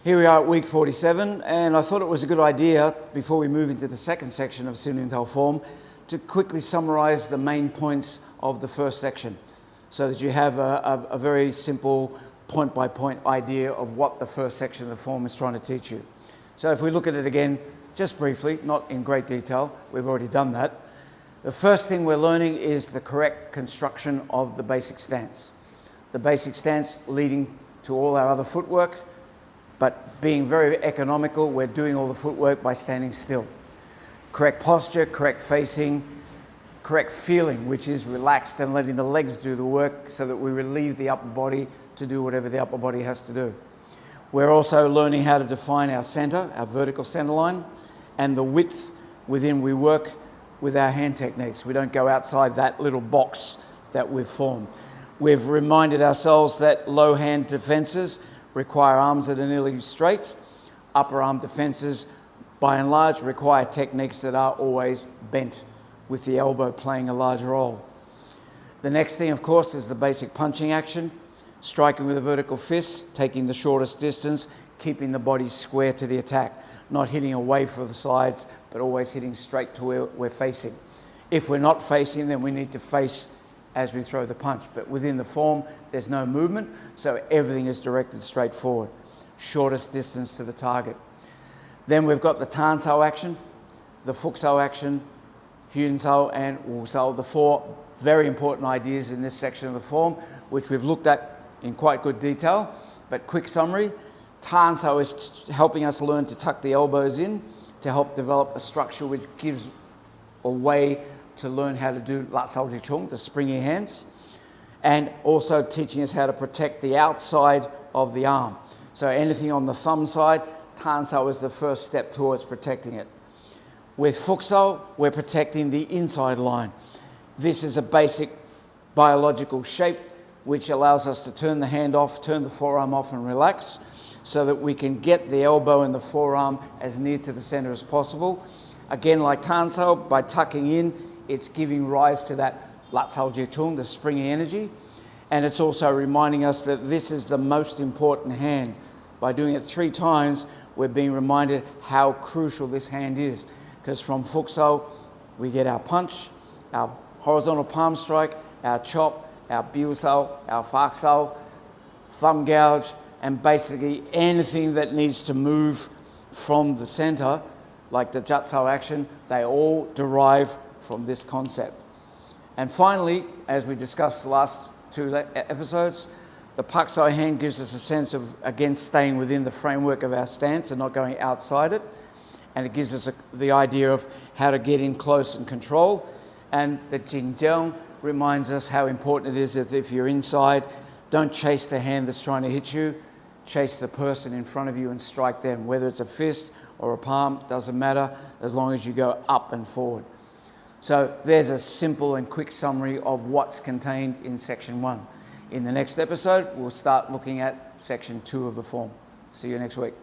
Here we are at week 47, and I thought it was a good idea, before we move into the second section of Siu Nim Tau form, to quickly summarize the main points of the first section, so that you have a very simple point-by-point idea of what the first section of the form is trying to teach you. So if we look at it again, just briefly, not in great detail, we've already done that. The first thing we're learning is the correct construction of the basic stance. The basic stance leading to all our other footwork, but being very economical, we're doing all the footwork by standing still. Correct posture, correct facing, correct feeling, which is relaxed and letting the legs do the work so that we relieve the upper body to do whatever the upper body has to do. We're also learning how to define our center, our vertical center line, and the width within we work with our hand techniques. We don't go outside that little box that we've formed. We've reminded ourselves that low hand defenses require arms that are nearly straight. Upper arm defenses, by and large, require techniques that are always bent, with the elbow playing a large role. The next thing, of course, is the basic punching action, striking with a vertical fist, taking the shortest distance, keeping the body square to the attack, not hitting away from the sides, but always hitting straight to where we're facing. If we're not facing, then we need to face as we throw the punch. But within the form, there's no movement, so everything is directed straight forward. Shortest distance to the target. Then we've got the Tan Sao action, the Fuk Sao action, Hyun Sao and Wu Sao, the four very important ideas in this section of the form, which we've looked at in quite good detail. But quick summary, Tan Sao is helping us learn to tuck the elbows in to help develop a structure which gives a way to learn how to do Lat Sao Ji Chung, the springy hands, and also teaching us how to protect the outside of the arm. So anything on the thumb side, Tan Sao is the first step towards protecting it. With Fuk Sao, we're protecting the inside line. This is a basic biological shape which allows us to turn the hand off, turn the forearm off and relax, so that we can get the elbow and the forearm as near to the center as possible. Again, like Tan Sao, by tucking in, it's giving rise to that Lat Sao Ji Chung, the springy energy. And it's also reminding us that this is the most important hand. By doing it 3 times, we're being reminded how crucial this hand is. Because from Fuk Sao, we get our punch, our horizontal palm strike, our chop, our Biu Sao, our Fak Sao, thumb gouge, and basically anything that needs to move from the center, like the Jat Sao action, they all derive from this concept. And finally, as we discussed the last 2 episodes, the Pak Sao hand gives us a sense of, again, staying within the framework of our stance and not going outside it. And it gives us the idea of how to get in close and control. And the Jing Jiang reminds us how important it is that if you're inside, don't chase the hand that's trying to hit you, chase the person in front of you and strike them. Whether it's a fist or a palm, doesn't matter, as long as you go up and forward. So there's a simple and quick summary of what's contained in section 1. In the next episode, we'll start looking at section 2 of the form. See you next week.